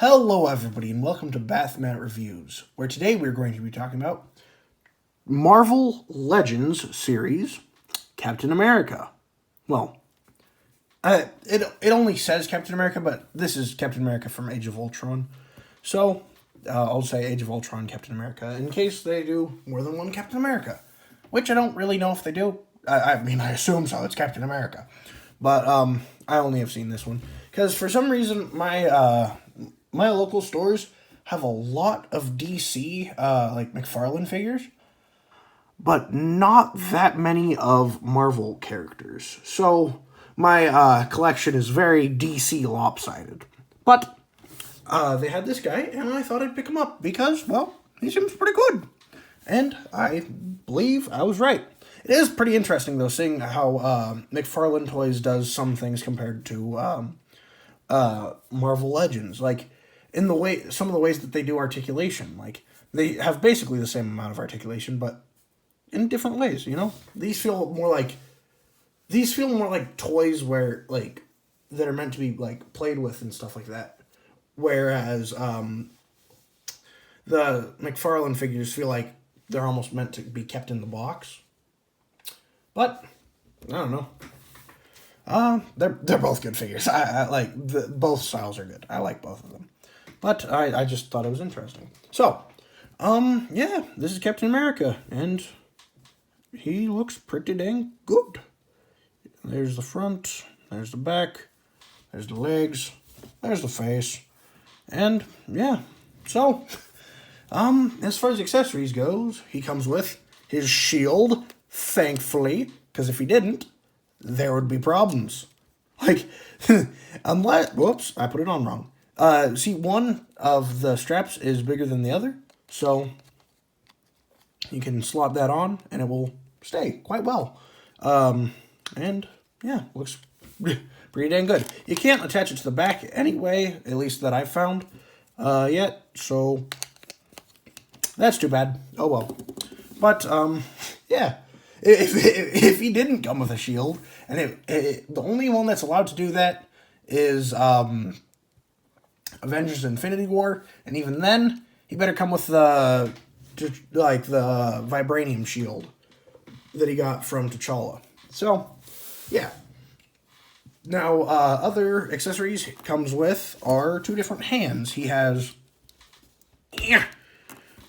Hello, everybody, and welcome to Bathmat Reviews, where today we're going to be talking about Marvel Legends series, Captain America. Well, it only says Captain America, but this is Captain America from Age of Ultron. So, I'll say Age of Ultron Captain America, in case they do more than one Captain America. Which I don't really know if they do. I assume so, it's Captain America. But, I only have seen this one. Because for some reason, my local stores have a lot of DC, like McFarlane figures, but not that many of Marvel characters. So my collection is very DC lopsided. But they had this guy, and I thought I'd pick him up because, well, he seems pretty good. And I believe I was right. It is pretty interesting, though, seeing how McFarlane Toys does some things compared to Marvel Legends. Like, in the way, some of the ways that they do articulation. Like, they have basically the same amount of articulation, but in different ways, you know? These feel more like toys where, like, that are meant to be, like, played with and stuff like that. Whereas, the McFarlane figures feel like they're almost meant to be kept in the box. But, I don't know. They're both good figures. I like, both styles are good. I like both of them. But I just thought it was interesting. So, yeah, this is Captain America, and he looks pretty dang good. There's the front, there's the back, there's the legs, there's the face, and yeah. So, as far as accessories goes, he comes with his shield, thankfully, because if he didn't, there would be problems. Like, unless, whoops, I put it on wrong. See, one of the straps is bigger than the other, so you can slot that on, and it will stay quite well. And, yeah, looks pretty dang good. You can't attach it to the back anyway, at least that I've found, yet, so that's too bad. Oh, well. But, yeah, if he didn't come with a shield, and the only one that's allowed to do that is, Avengers Infinity War, and even then, he better come with the vibranium shield that he got from T'Challa. So, yeah. Now, other accessories he comes with are two different hands. He has, tear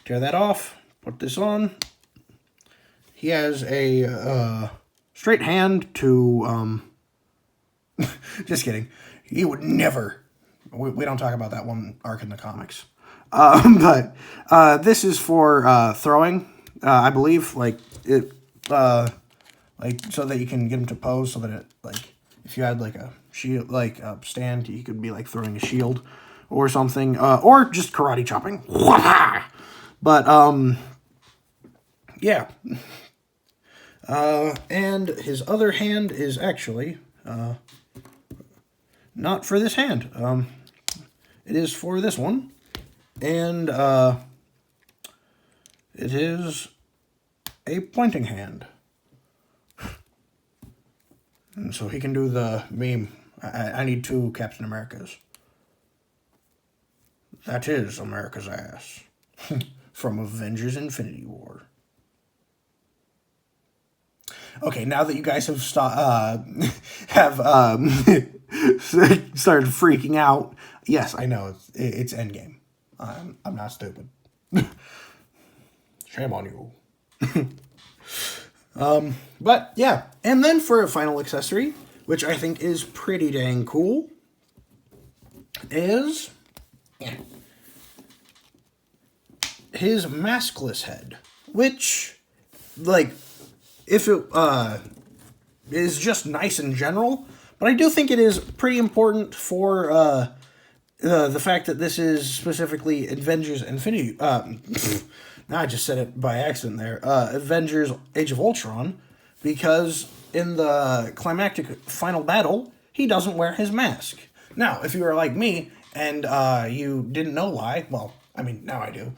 that off, put this on. He has a straight hand to, just kidding. He would never. We don't talk about that one arc in the comics. But this is for throwing, I believe, like so that you can get him to pose, so that it, like, if you had like a shield, like a stand, you could be like throwing a shield or something, or just karate chopping. But yeah. And his other hand is actually not for this hand. It is for this one, and it is a pointing hand. And so he can do the meme, I need two Captain Americas. That is America's ass. From Avengers Infinity War. Okay, now that you guys have started freaking out, yes, I know it's Endgame. I'm not stupid. Shame on you. But yeah, and then for a final accessory, which I think is pretty dang cool, is his maskless head, which, like, if it is just nice in general, but I do think it is pretty important for the fact that this is specifically Avengers Infinity. Now I just said it by accident there. Avengers Age of Ultron, because in the climactic final battle, he doesn't wear his mask. Now, if you are like me and you didn't know why, well, I mean, now I do.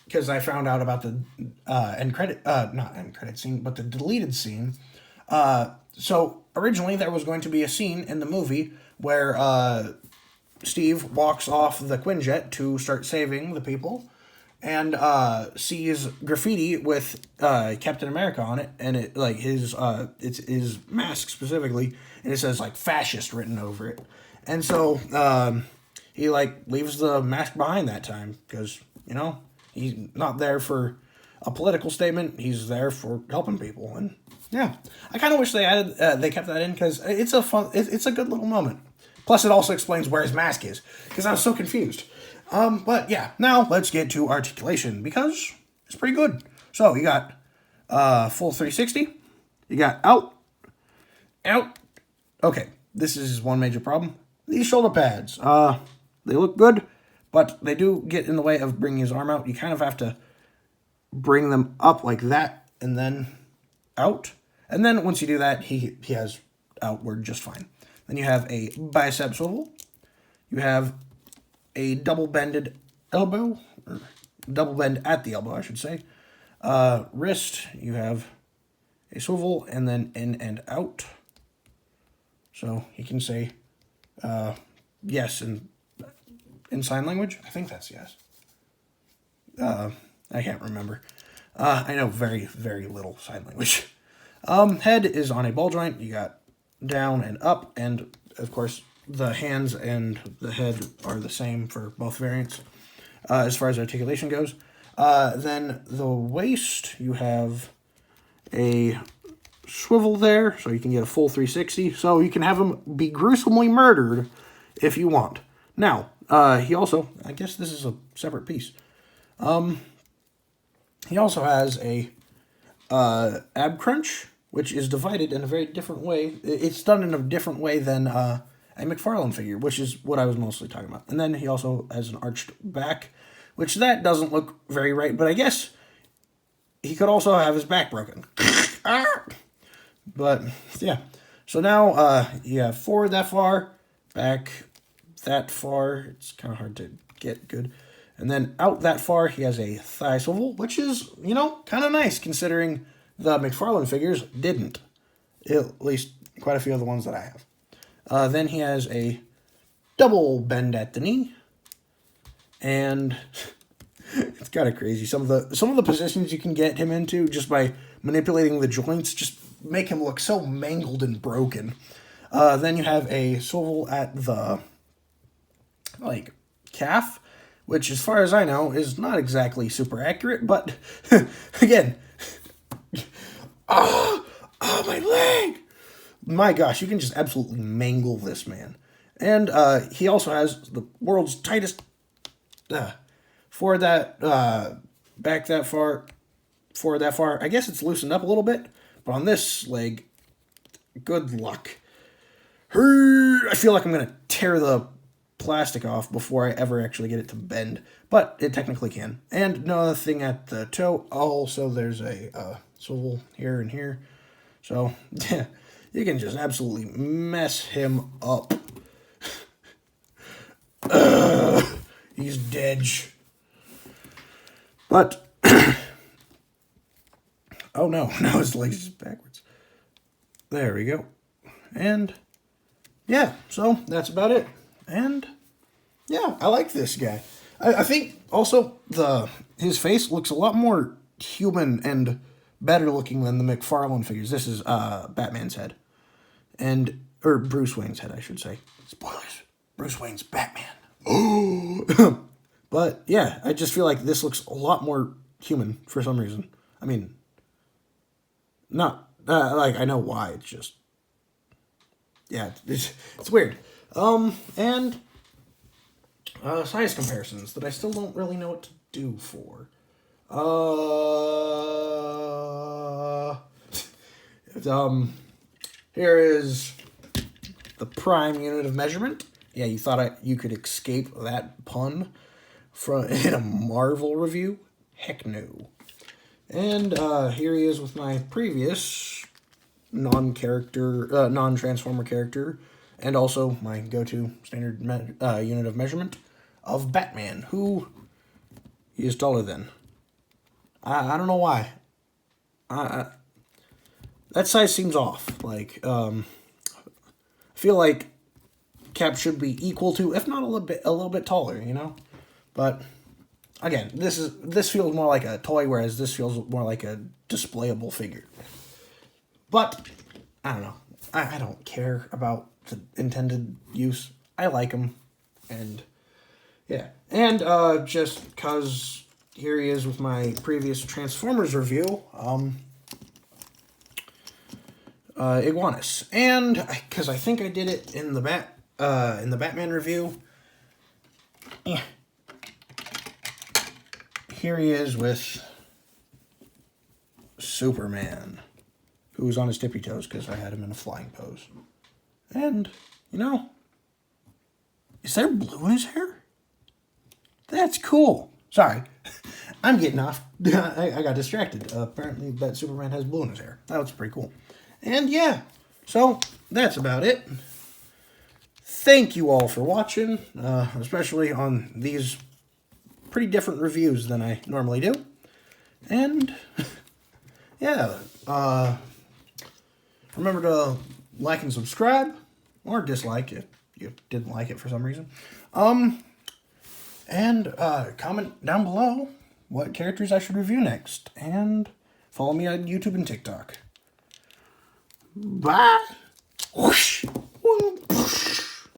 Because I found out about the not end credit scene, but the deleted scene. So originally there was going to be a scene in the movie where Steve walks off the Quinjet to start saving the people, and sees graffiti with Captain America on it, and it like it's his mask specifically, and it says like fascist written over it, and so he like leaves the mask behind that time because he's not there for a political statement. He's there for helping people, and yeah, I kind of wish they kept that in because it's it's a good little moment. Plus, it also explains where his mask is because I was so confused. But yeah, now let's get to articulation because it's pretty good. So you got full 360, you got out. Okay, this is one major problem. These shoulder pads, they look good, but they do get in the way of bringing his arm out. You kind of have to bring them up like that and then out. And then once you do that, he has outward just fine. Then you have a bicep swivel. You have a double bended elbow, or double bend at the elbow, I should say. Wrist, you have a swivel and then in and out. So he can say yes in sign language. I think that's yes. I can't remember. I know very, very little sign language. Head is on a ball joint. You got down and up, and of course the hands and the head are the same for both variants as far as articulation goes. Then the waist, you have a swivel there, so you can get a full 360. So you can have him be gruesomely murdered if you want. Now, he also, I guess this is a separate piece. He also has a ab crunch, which is divided in a very different way. It's done in a different way than a McFarlane figure, which is what I was mostly talking about. And then he also has an arched back, which that doesn't look very right, but I guess he could also have his back broken. But, yeah. So now you have forward that far, back that far. It's kind of hard to get good. And then out that far, he has a thigh swivel, which is, kind of nice considering the McFarlane figures didn't. At least quite a few of the ones that I have. Then he has a double bend at the knee. And it's kind of crazy. Some of the positions you can get him into just by manipulating the joints just make him look so mangled and broken. Then you have a swivel at the calf, which as far as I know is not exactly super accurate, but again, my leg! My gosh, you can just absolutely mangle this man. And he also has the world's tightest forward that back that far, forward that far. I guess it's loosened up a little bit, but on this leg, good luck. I feel like I'm going to tear the plastic off before I ever actually get it to bend, but it technically can. And another thing at the toe, also there's a swivel here and here. So, yeah, you can just absolutely mess him up. He's dead. But, oh no, now his legs is backwards. There we go. And, yeah, so that's about it. And, yeah, I like this guy. I think also his face looks a lot more human and better looking than the McFarlane figures. This is Batman's head. Or Bruce Wayne's head, I should say. Spoilers. Bruce Wayne's Batman. Oh! But, yeah, I just feel like this looks a lot more human for some reason. I mean, not, I know why, it's just, yeah, it's weird. And size comparisons that I still don't really know what to do for. Here is the prime unit of measurement. Yeah, you thought you could escape that pun in a Marvel review? Heck no. And here he is with my previous non-Transformer character, and also my go-to standard unit of measurement of Batman, who he is taller than. I don't know why. That size seems off. I feel like cap should be equal to, if not a little bit taller, you know. But again, this feels more like a toy, whereas this feels more like a displayable figure. But I don't know. I don't care about the intended use. I like them, and yeah, and just because here he is with my previous Transformers review, Iguanus, and because I think I did it in the Batman review. Yeah. Here he is with Superman, who's on his tippy toes because I had him in a flying pose. And, you know, is there blue in his hair? That's cool. Sorry, I'm getting off. I got distracted. Apparently that Superman has blue in his hair. That was pretty cool. And yeah, so that's about it. Thank you all for watching, especially on these pretty different reviews than I normally do. And yeah, remember to like and subscribe, or dislike if you didn't like it for some reason. And comment down below what characters I should review next. And follow me on YouTube and TikTok. Bye. Whoosh.